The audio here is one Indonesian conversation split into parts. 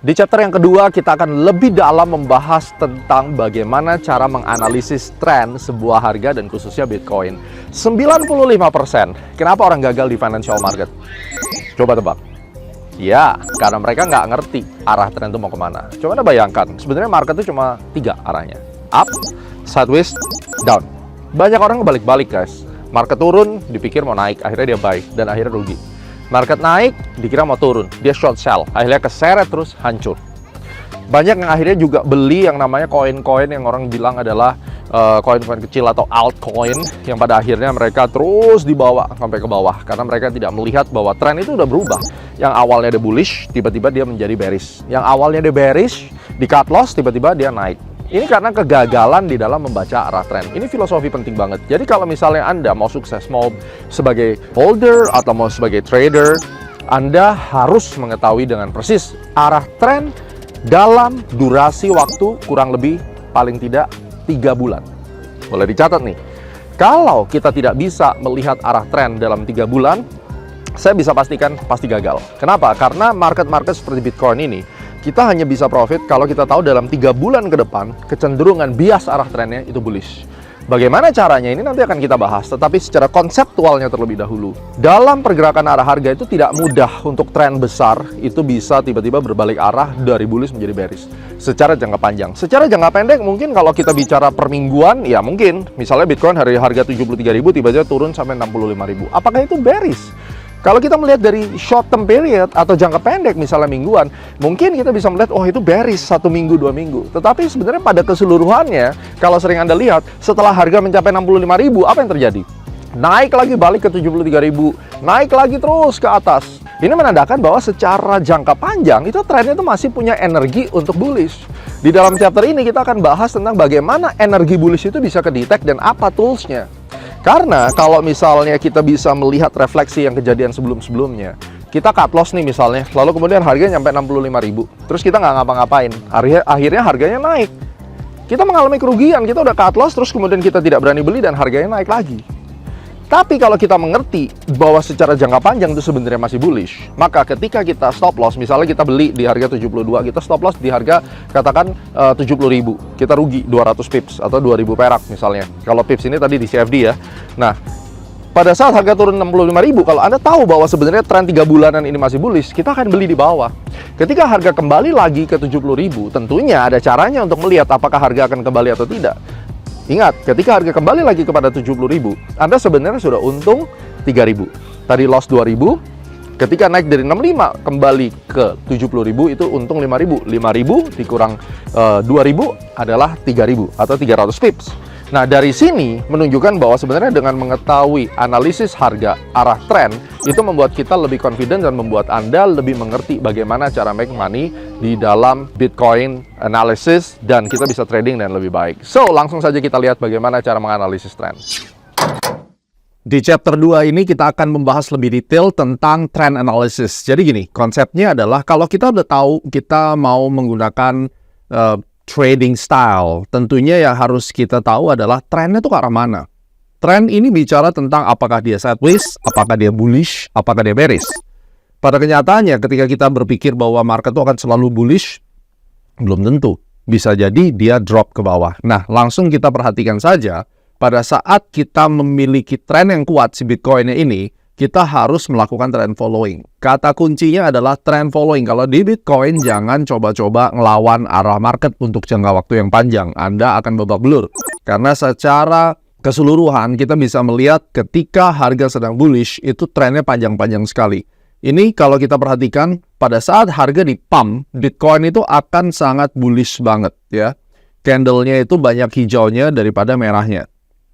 Di chapter yang kedua, kita akan lebih dalam membahas tentang bagaimana cara menganalisis tren sebuah harga dan khususnya Bitcoin. 95%. Kenapa orang gagal di financial market? Coba tebak. Ya, karena mereka nggak ngerti arah tren itu mau kemana. Coba Anda bayangkan, sebenarnya market itu cuma 3 arahnya. Up, sideways, down. Banyak orang balik-balik, guys. Market turun, dipikir mau naik, akhirnya dia buy, dan akhirnya rugi. Market naik, dikira mau turun, dia short sell, akhirnya keseret terus hancur. Banyak yang akhirnya juga beli yang namanya koin-koin yang orang bilang adalah koin-koin kecil atau altcoin, yang pada akhirnya mereka terus dibawa sampai ke bawah karena mereka tidak melihat bahwa tren itu udah berubah. Yang awalnya dia bullish, tiba-tiba dia menjadi bearish. Yang awalnya dia bearish, di cut loss, tiba-tiba dia naik. Ini karena kegagalan di dalam membaca arah tren. Ini filosofi penting banget. Jadi kalau misalnya Anda mau sukses, mau sebagai holder atau mau sebagai trader, Anda harus mengetahui dengan persis arah tren dalam durasi waktu kurang lebih paling tidak 3 bulan. Boleh dicatat nih. Kalau kita tidak bisa melihat arah tren dalam 3 bulan, saya bisa pastikan pasti gagal. Kenapa? Karena market-market seperti Bitcoin ini, kita hanya bisa profit kalau kita tahu dalam 3 bulan ke depan kecenderungan bias arah trennya itu bullish. Bagaimana caranya ini nanti akan kita bahas, tetapi secara konseptualnya terlebih dahulu. Dalam pergerakan arah harga itu tidak mudah untuk tren besar itu bisa tiba-tiba berbalik arah dari bullish menjadi bearish secara jangka panjang. Secara jangka pendek mungkin kalau kita bicara per mingguan, ya mungkin misalnya Bitcoin hari harga 73.000 tiba-tiba turun sampai 65.000. Apakah itu bearish? Kalau kita melihat dari short term period atau jangka pendek misalnya mingguan, mungkin kita bisa melihat, oh itu bearish 1 minggu, 2 minggu. Tetapi sebenarnya pada keseluruhannya, kalau sering Anda lihat, setelah harga mencapai 65.000, apa yang terjadi? Naik lagi balik ke 73.000, naik lagi terus ke atas. Ini menandakan bahwa secara jangka panjang, itu trennya itu masih punya energi untuk bullish. Di dalam chapter ini kita akan bahas tentang bagaimana energi bullish itu bisa kedetek dan apa toolsnya. Karena kalau misalnya kita bisa melihat refleksi yang kejadian sebelum-sebelumnya, kita cut loss nih misalnya, lalu kemudian harganya nyampe 65.000, terus kita nggak ngapa-ngapain, akhirnya harganya naik. Kita mengalami kerugian, kita udah cut loss, terus kemudian kita tidak berani beli dan harganya naik lagi. Tapi kalau kita mengerti bahwa secara jangka panjang itu sebenarnya masih bullish, maka ketika kita stop loss, misalnya kita beli di harga 72, kita stop loss di harga katakan 70.000, kita rugi 200 pips atau 2.000 perak misalnya. Kalau pips ini tadi di CFD ya. Nah, pada saat harga turun 65.000, kalau Anda tahu bahwa sebenarnya tren 3 bulanan ini masih bullish, kita akan beli di bawah. Ketika harga kembali lagi ke 70.000, tentunya ada caranya untuk melihat apakah harga akan kembali atau tidak. Ingat, ketika harga kembali lagi kepada 70.000, Anda sebenarnya sudah untung 3.000. Tadi loss 2.000, ketika naik dari 65 kembali ke 70.000 itu untung 5.000. 5.000 dikurang 2.000 adalah 3.000 atau 300 pips. Nah, dari sini menunjukkan bahwa sebenarnya dengan mengetahui analisis harga arah tren itu membuat kita lebih confident dan membuat Anda lebih mengerti bagaimana cara make money di dalam Bitcoin analysis dan kita bisa trading dan lebih baik. So, langsung saja kita lihat bagaimana cara menganalisis tren. Di chapter 2 ini kita akan membahas lebih detail tentang trend analysis. Jadi gini, konsepnya adalah kalau kita udah tahu kita mau menggunakan trading style, tentunya yang harus kita tahu adalah trennya tuh ke arah mana. Tren ini bicara tentang apakah dia sideways, apakah dia bullish, apakah dia bearish. Pada kenyataannya ketika kita berpikir bahwa market itu akan selalu bullish, belum tentu. Bisa jadi dia drop ke bawah. Nah, langsung kita perhatikan saja, pada saat kita memiliki tren yang kuat si Bitcoin-nya ini, kita harus melakukan trend following. Kata kuncinya adalah trend following. Kalau di Bitcoin, jangan coba-coba ngelawan arah market untuk jangka waktu yang panjang. Anda akan babak belur. Karena secara keseluruhan, kita bisa melihat ketika harga sedang bullish, itu trennya panjang-panjang sekali. Ini kalau kita perhatikan, pada saat harga di pump, Bitcoin itu akan sangat bullish banget, ya. Candle-nya itu banyak hijaunya daripada merahnya.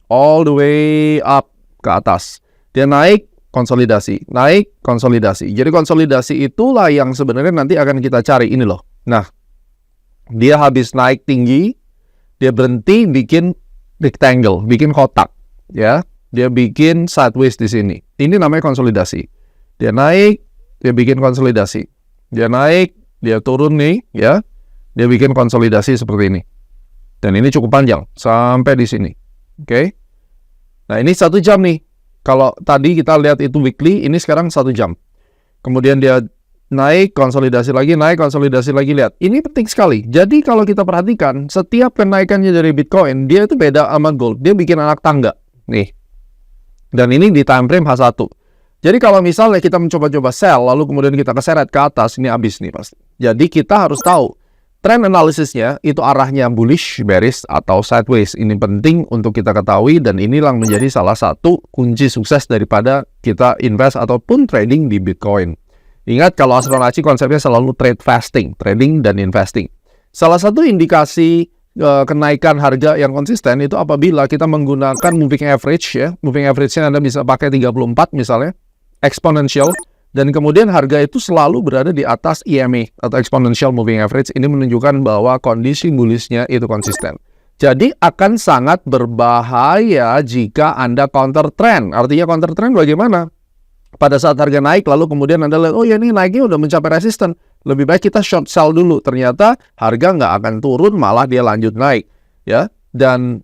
All the way up ke atas. Dia naik, konsolidasi, naik, konsolidasi. Jadi konsolidasi itulah yang sebenarnya nanti akan kita cari ini loh. Nah, dia habis naik tinggi, dia berhenti bikin rectangle, bikin kotak, ya. Dia bikin sideways di sini. Ini namanya konsolidasi. Dia naik, dia bikin konsolidasi. Dia naik, dia turun nih, ya. Dia bikin konsolidasi seperti ini. Dan ini cukup panjang sampai di sini. Oke. Nah, ini 1 jam nih. Kalau tadi kita lihat itu weekly, ini sekarang 1 jam. Kemudian dia naik, konsolidasi lagi, naik, konsolidasi lagi. Lihat, ini penting sekali. Jadi kalau kita perhatikan, setiap kenaikannya dari Bitcoin, dia itu beda sama gold. Dia bikin anak tangga. Nih. Dan ini di time frame H1. Jadi kalau misalnya kita mencoba-coba sell, lalu kemudian kita keseret ke atas, ini habis nih pasti. Jadi kita harus tahu, trend analisisnya itu arahnya bullish, bearish, atau sideways. Ini penting untuk kita ketahui, dan inilah menjadi salah satu kunci sukses daripada kita invest ataupun trading di Bitcoin. Ingat, kalau Astronaci konsepnya selalu trade fasting, trading dan investing. Salah satu indikasi kenaikan harga yang konsisten itu apabila kita menggunakan moving average ya. Moving average-nya Anda bisa pakai 34 misalnya, exponential, dan kemudian harga itu selalu berada di atas EMA atau exponential moving average. Ini menunjukkan bahwa kondisi bullish-nya itu konsisten. Jadi akan sangat berbahaya jika Anda counter trend. Artinya counter trend bagaimana? Pada saat harga naik, lalu kemudian Anda lihat, oh ya ini naiknya udah mencapai resisten. Lebih baik kita short sell dulu. Ternyata harga nggak akan turun, malah dia lanjut naik. Ya, dan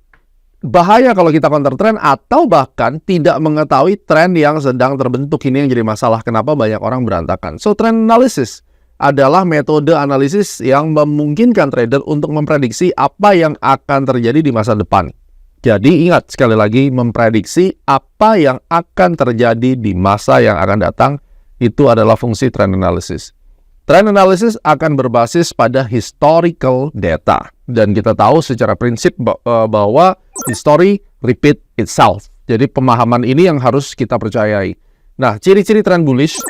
bahaya kalau kita counter trend atau bahkan tidak mengetahui tren yang sedang terbentuk. Ini yang jadi masalah kenapa banyak orang berantakan. So, trend analysis adalah metode analisis yang memungkinkan trader untuk memprediksi apa yang akan terjadi di masa depan. Jadi ingat, sekali lagi, memprediksi apa yang akan terjadi di masa yang akan datang, itu adalah fungsi trend analysis. Trend analysis akan berbasis pada historical data. Dan kita tahu secara prinsip bahwa history repeat itself. Jadi pemahaman ini yang harus kita percayai. Nah, ciri-ciri trend bullish,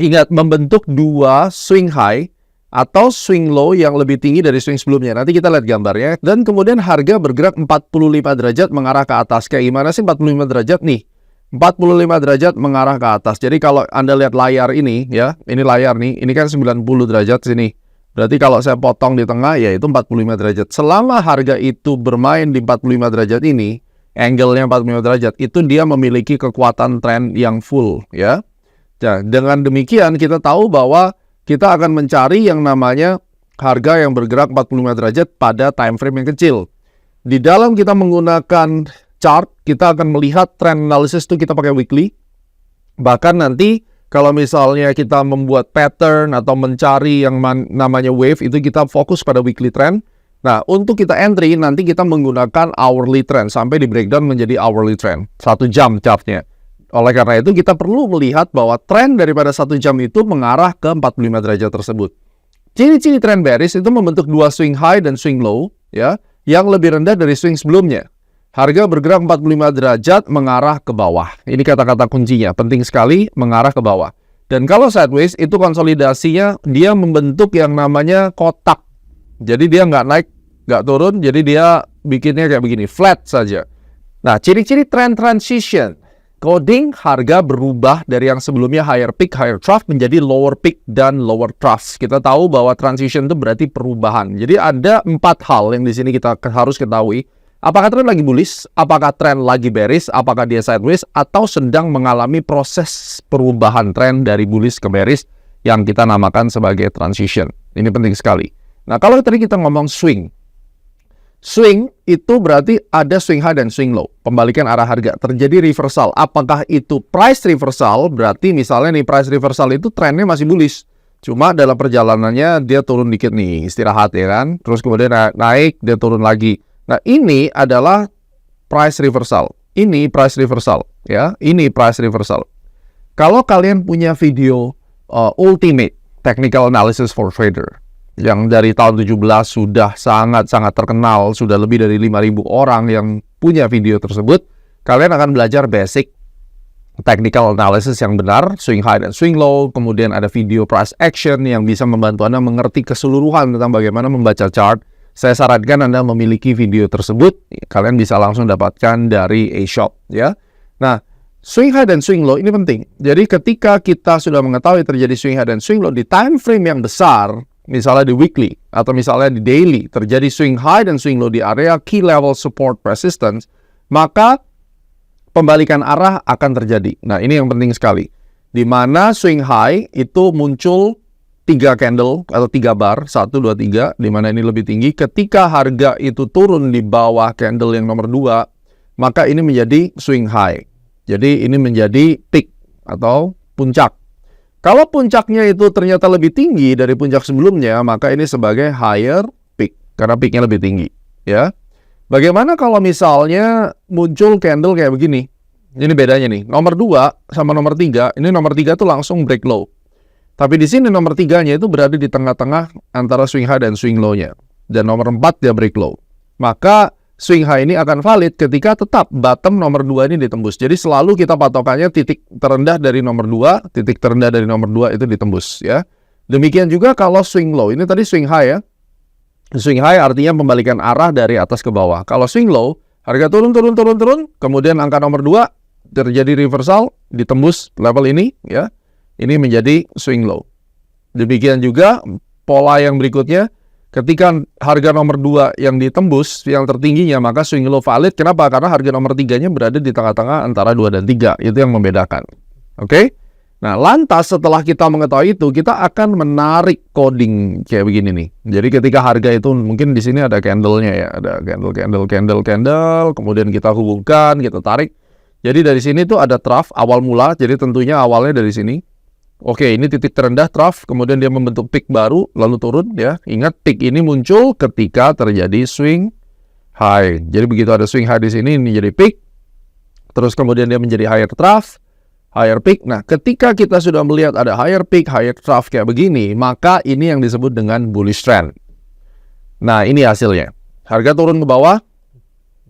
ingat, membentuk dua swing high atau swing low yang lebih tinggi dari swing sebelumnya. Nanti kita lihat gambarnya. Dan kemudian harga bergerak 45 derajat mengarah ke atas. Kayak gimana sih 45 derajat nih? 45 derajat mengarah ke atas. Jadi kalau Anda lihat layar ini, ya, ini layar nih, ini kan 90 derajat sini. Berarti kalau saya potong di tengah, ya itu 45 derajat. Selama harga itu bermain di 45 derajat ini, angle-nya 45 derajat, itu dia memiliki kekuatan tren yang full, ya. Nah, dengan demikian kita tahu bahwa kita akan mencari yang namanya harga yang bergerak 45 derajat pada time frame yang kecil. Di dalam kita menggunakan chart, kita akan melihat trend analysis itu kita pakai weekly. Bahkan nanti kalau misalnya kita membuat pattern atau mencari yang namanya wave, itu kita fokus pada weekly trend. Nah, untuk kita entry, nanti kita menggunakan hourly trend sampai di breakdown menjadi hourly trend. 1 jam chartnya. Oleh karena itu, kita perlu melihat bahwa tren daripada 1 jam itu mengarah ke 45 derajat tersebut. Ciri-ciri tren bearish itu membentuk dua swing high dan swing low, ya, yang lebih rendah dari swing sebelumnya. Harga bergerak 45 derajat mengarah ke bawah. Ini kata-kata kuncinya, penting sekali, mengarah ke bawah. Dan kalau sideways, itu konsolidasinya, dia membentuk yang namanya kotak. Jadi dia nggak naik, nggak turun, jadi dia bikinnya kayak begini, flat saja. Nah, ciri-ciri trend transition. Coding, harga berubah dari yang sebelumnya higher peak, higher trough menjadi lower peak dan lower trough. Kita tahu bahwa transition itu berarti perubahan. Jadi ada 4 hal yang di sini kita harus ketahui. Apakah tren lagi bullish, apakah tren lagi bearish, apakah dia sideways, atau sedang mengalami proses perubahan tren dari bullish ke bearish yang kita namakan sebagai transition. Ini penting sekali. Nah, kalau tadi kita ngomong swing. Swing itu berarti ada swing high dan swing low. Pembalikan arah harga. Terjadi reversal. Apakah itu price reversal? Berarti misalnya nih price reversal itu trennya masih bullish. Cuma dalam perjalanannya dia turun dikit nih. Istirahat ya kan. Terus kemudian naik, dia turun lagi. Nah, ini adalah price reversal. Ini price reversal. Ya, ini price reversal. Kalau kalian punya video Ultimate Technical Analysis for Trader yang dari tahun 17 sudah sangat-sangat terkenal, sudah lebih dari 5.000 orang yang punya video tersebut, kalian akan belajar basic technical analysis yang benar, swing high dan swing low, kemudian ada video price action yang bisa membantu Anda mengerti keseluruhan tentang bagaimana membaca chart. Saya sarankan Anda memiliki video tersebut, kalian bisa langsung dapatkan dari A-Shop, ya. Nah, swing high dan swing low ini penting. Jadi ketika kita sudah mengetahui terjadi swing high dan swing low di time frame yang besar, misalnya di weekly atau misalnya di daily, terjadi swing high dan swing low di area key level support resistance, maka pembalikan arah akan terjadi. Nah, ini yang penting sekali. Di mana swing high itu muncul 3 candle atau 3 bar, 1, 2, 3, di mana ini lebih tinggi. Ketika harga itu turun di bawah candle yang nomor 2, maka ini menjadi swing high. Jadi ini menjadi peak atau puncak. Kalau puncaknya itu ternyata lebih tinggi dari puncak sebelumnya, maka ini sebagai higher peak, karena peaknya lebih tinggi, ya. Bagaimana kalau misalnya muncul candle kayak begini? Ini bedanya nih, nomor 2 sama nomor 3, ini nomor 3 tuh langsung break low. Tapi di sini nomor 3-nya itu berada di tengah-tengah antara swing high dan swing low-nya. Dan nomor 4 dia break low. Maka swing high ini akan valid ketika tetap bottom nomor 2 ini ditembus. Jadi selalu kita patokannya titik terendah dari nomor 2, titik terendah dari nomor 2 itu ditembus, ya. Demikian juga kalau swing low, ini tadi swing high ya. Swing high artinya pembalikan arah dari atas ke bawah. Kalau swing low, harga turun, kemudian angka nomor 2 terjadi reversal, ditembus level ini, ya. Ini menjadi swing low. Demikian juga pola yang berikutnya, ketika harga nomor 2 yang ditembus, yang tertingginya, maka swing low valid. Kenapa? Karena harga nomor 3-nya berada di tengah-tengah antara 2 dan 3. Itu yang membedakan. Oke? Nah, lantas setelah kita mengetahui itu, kita akan menarik coding kayak begini nih. Jadi ketika harga itu, mungkin di sini ada candle-nya ya, ada candle, kemudian kita hubungkan, kita tarik. Jadi dari sini tuh ada trough awal mula, jadi tentunya awalnya dari sini. Oke, ini titik terendah trough, kemudian dia membentuk peak baru, lalu turun ya. Ingat, peak ini muncul ketika terjadi swing high. Jadi begitu ada swing high di sini, ini jadi peak. Terus kemudian dia menjadi higher trough, higher peak. Nah, ketika kita sudah melihat ada higher peak, higher trough kayak begini, maka ini yang disebut dengan bullish trend. Nah, ini hasilnya. Harga turun ke bawah,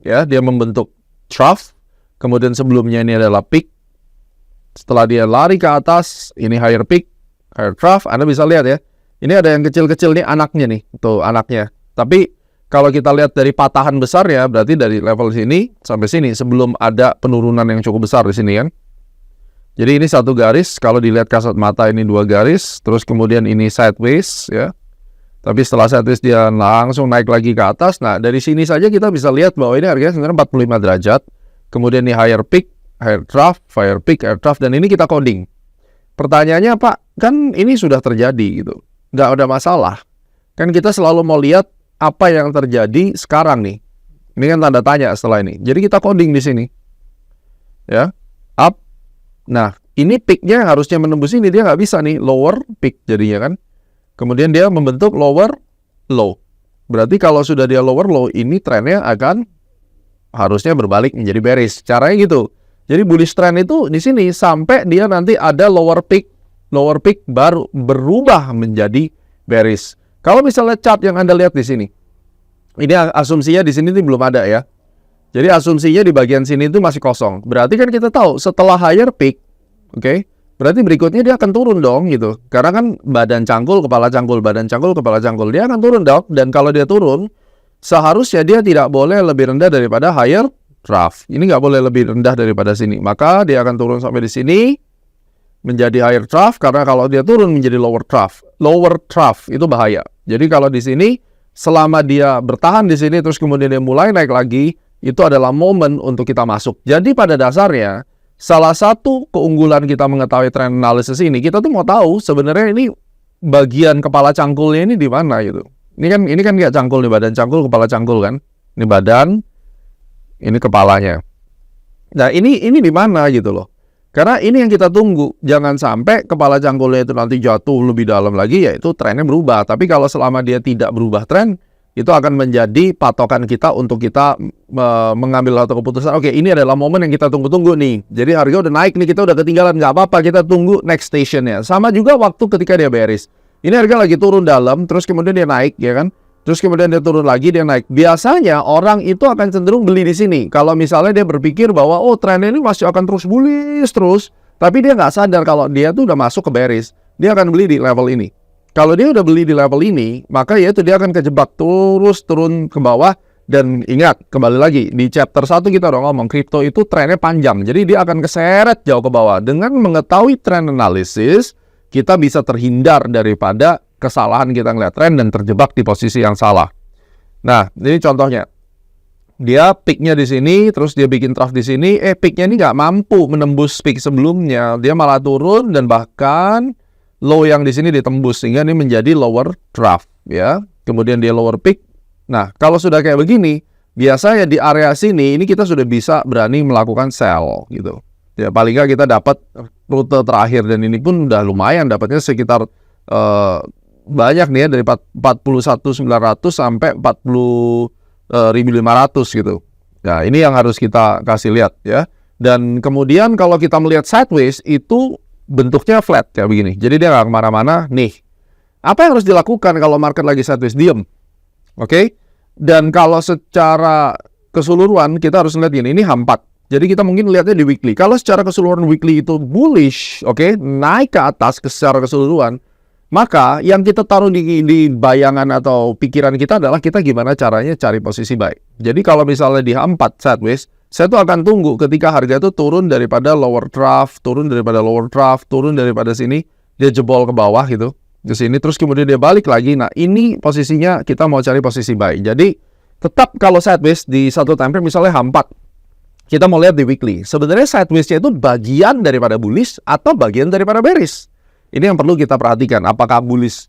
ya, dia membentuk trough. Kemudian sebelumnya ini adalah peak. Setelah dia lari ke atas, ini higher peak, higher trough. Anda bisa lihat ya. Ini ada yang kecil-kecil nih, anaknya nih. Tuh, anaknya. Tapi kalau kita lihat dari patahan besar ya, berarti dari level sini sampai sini sebelum ada penurunan yang cukup besar di sini kan. Jadi ini satu garis, kalau dilihat kasat mata ini 2 garis, terus kemudian ini sideways ya. Tapi setelah sideways dia langsung naik lagi ke atas. Nah, dari sini saja kita bisa lihat bahwa ini harganya sebenarnya 45 derajat. Kemudian ini higher peak, higher trough, higher peak, higher trough, dan ini kita coding. Pertanyaannya, Pak, kan ini sudah terjadi gitu. Nggak ada masalah. Kan kita selalu mau lihat apa yang terjadi sekarang nih. Ini kan tanda tanya setelah ini. Jadi kita coding di sini. Ya, up. Nah, ini peak-nya harusnya menembus ini, dia nggak bisa nih, lower peak jadinya kan. Kemudian dia membentuk lower low. Berarti kalau sudah dia lower low, ini trennya akan harusnya berbalik menjadi bearish. Caranya gitu. Jadi bullish trend itu di sini sampai dia nanti ada lower peak baru berubah menjadi bearish. Kalau misalnya chart yang Anda lihat di sini, ini asumsinya di sini belum ada ya. Jadi asumsinya di bagian sini itu masih kosong. Berarti kan kita tahu setelah higher peak, oke, berarti berikutnya dia akan turun dong gitu. Karena kan badan cangkul, kepala cangkul, badan cangkul, kepala cangkul. Dia akan turun dong. Dan kalau dia turun, seharusnya dia tidak boleh lebih rendah daripada higher trough. Ini nggak boleh lebih rendah daripada sini. Maka dia akan turun sampai di sini menjadi higher trough. Karena kalau dia turun menjadi lower trough itu bahaya. Jadi kalau di sini selama dia bertahan di sini terus kemudian dia mulai naik lagi, itu adalah momen untuk kita masuk. Jadi pada dasarnya salah satu keunggulan kita mengetahui trend analysis ini, kita tuh mau tahu sebenarnya ini bagian kepala cangkulnya ini di mana gitu. Ini kan nggak cangkul nih, badan cangkul, kepala cangkul kan. Ini badan, ini kepalanya. Nah, ini di mana gitu loh. Karena ini yang kita tunggu. Jangan sampai kepala cangkulnya itu nanti jatuh lebih dalam lagi, yaitu trennya berubah. Tapi kalau selama dia tidak berubah tren, itu akan menjadi patokan kita untuk kita mengambil satu keputusan. Oke, ini adalah momen yang kita tunggu-tunggu nih. Jadi harga udah naik nih, kita udah ketinggalan. Nggak apa-apa, kita tunggu next stationnya. Sama juga waktu ketika dia bearish. Ini harga lagi turun dalam, terus kemudian dia naik, ya kan? Terus kemudian dia turun lagi, dia naik. Biasanya orang itu akan cenderung beli di sini. Kalau misalnya dia berpikir bahwa, oh trennya ini masih akan terus bullish terus. Tapi dia nggak sadar kalau dia tuh udah masuk ke bearish. Dia akan beli di level ini. Kalau dia udah beli di level ini, maka ya itu dia akan kejebak terus turun ke bawah. Dan ingat, kembali lagi, di chapter 1 kita udah ngomong, kripto itu trennya panjang. Jadi dia akan keseret jauh ke bawah. Dengan mengetahui trend analysis, kita bisa terhindar daripada kesalahan kita ngeliat tren dan terjebak di posisi yang salah. Nah, ini contohnya. Dia peaknya di sini, terus dia bikin trough di sini. Peaknya ini nggak mampu menembus peak sebelumnya. Dia malah turun dan bahkan low yang di sini ditembus sehingga ini menjadi lower trough, ya. Kemudian dia lower peak. Nah, kalau sudah kayak begini, biasanya di area sini ini kita sudah bisa berani melakukan sell gitu. Ya, paling nggak kita dapat rute terakhir, dan ini pun udah lumayan, dapatnya sekitar banyak nih ya, dari 41.900 sampai 40.500 gitu. Nah, ini yang harus kita kasih lihat ya. Dan kemudian kalau kita melihat sideways itu bentuknya flat kayak begini. Jadi dia nggak kemana-mana. Nih, apa yang harus dilakukan kalau market lagi sideways? Diem. Oke? Dan kalau secara keseluruhan kita harus lihat gini, ini H4. Jadi kita mungkin lihatnya di weekly. Kalau secara keseluruhan weekly itu bullish, oke, naik ke atas secara keseluruhan, maka yang kita taruh di bayangan atau pikiran kita adalah kita gimana caranya cari posisi buy. Jadi kalau misalnya di H4 sideways, saya tuh akan tunggu ketika harga itu turun daripada lower trough, turun daripada sini, dia jebol ke bawah gitu, ke sini, terus kemudian dia balik lagi. Nah, ini posisinya kita mau cari posisi buy. Jadi tetap kalau sideways di satu time frame misalnya H4, kita mau lihat di weekly. Sebenarnya sideways-nya itu bagian daripada bullish atau bagian daripada bearish. Ini yang perlu kita perhatikan. Apakah bullish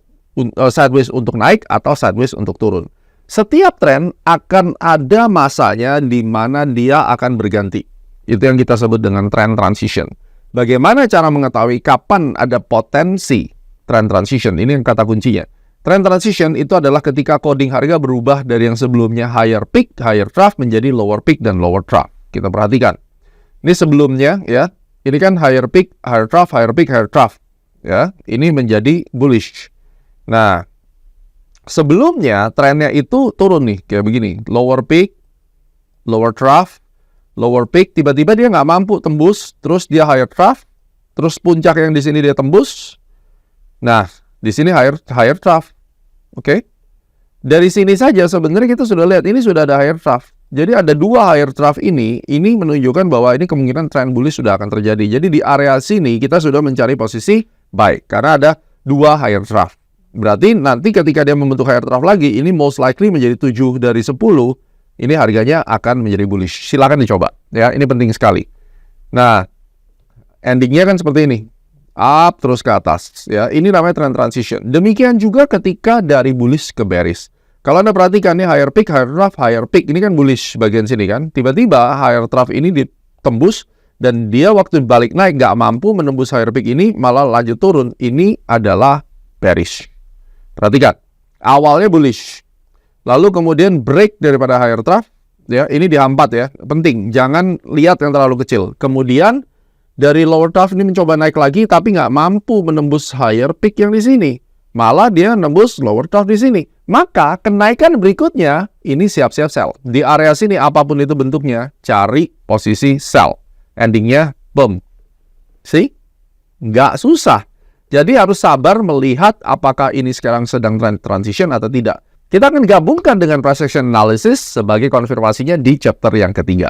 sideways untuk naik atau sideways untuk turun. Setiap tren akan ada masanya di mana dia akan berganti. Itu yang kita sebut dengan trend transition. Bagaimana cara mengetahui kapan ada potensi trend transition? Ini yang kata kuncinya. Trend transition itu adalah ketika coding harga berubah dari yang sebelumnya higher peak, higher trough menjadi lower peak dan lower trough. Kita perhatikan. Ini sebelumnya ya, ini kan higher peak, higher trough, higher peak, higher trough. Ya, ini menjadi bullish. Nah, sebelumnya trennya itu turun nih, kayak begini. Lower peak, lower trough, lower peak, tiba-tiba dia nggak mampu tembus, terus dia higher trough, terus puncak yang di sini dia tembus. Nah, di sini higher trough. Oke. Dari sini saja sebenarnya kita sudah lihat ini sudah ada higher trough. Jadi ada dua higher trough ini menunjukkan bahwa ini kemungkinan trend bullish sudah akan terjadi. Jadi di area sini kita sudah mencari posisi buy karena ada dua higher trough. Berarti nanti ketika dia membentuk higher trough lagi, ini most likely menjadi 7 dari 10, ini harganya akan menjadi bullish. Silakan dicoba ya, ini penting sekali. Nah, endingnya kan seperti ini. Up terus ke atas ya. Ini namanya trend transition. Demikian juga ketika dari bullish ke bearish. Kalau Anda perhatikan nih higher peak, higher peak, ini kan bullish bagian sini kan. Tiba-tiba higher trough ini ditembus dan dia waktu balik naik nggak mampu menembus higher peak ini, malah lanjut turun. Ini adalah bearish. Perhatikan, awalnya bullish. Lalu kemudian break daripada higher trough, ya ini di H4 ya. Penting, jangan lihat yang terlalu kecil. Kemudian dari lower trough ini mencoba naik lagi, tapi nggak mampu menembus higher peak yang di sini. Malah dia nembus lower trough di sini. Maka kenaikan berikutnya ini siap-siap sell. Di area sini apapun itu bentuknya, cari posisi sell. Endingnya boom. See? Nggak susah. Jadi harus sabar melihat apakah ini sekarang sedang trend transition atau tidak. Kita akan gabungkan dengan price action analysis sebagai konfirmasinya di chapter yang ketiga.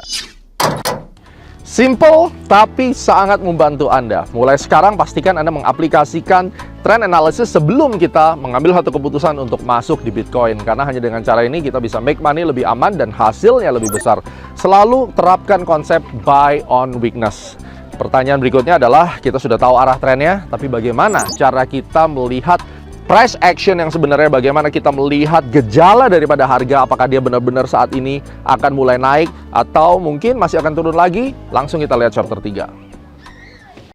Simple tapi sangat membantu Anda. Mulai sekarang pastikan Anda mengaplikasikan trend analysis sebelum kita mengambil satu keputusan untuk masuk di Bitcoin. Karena hanya dengan cara ini kita bisa make money lebih aman dan hasilnya lebih besar. Selalu terapkan konsep buy on weakness. Pertanyaan berikutnya adalah, kita sudah tahu arah trennya, tapi bagaimana cara kita melihat price action yang sebenarnya, bagaimana kita melihat gejala daripada harga, apakah dia benar-benar saat ini akan mulai naik atau mungkin masih akan turun lagi? Langsung kita lihat chapter 3.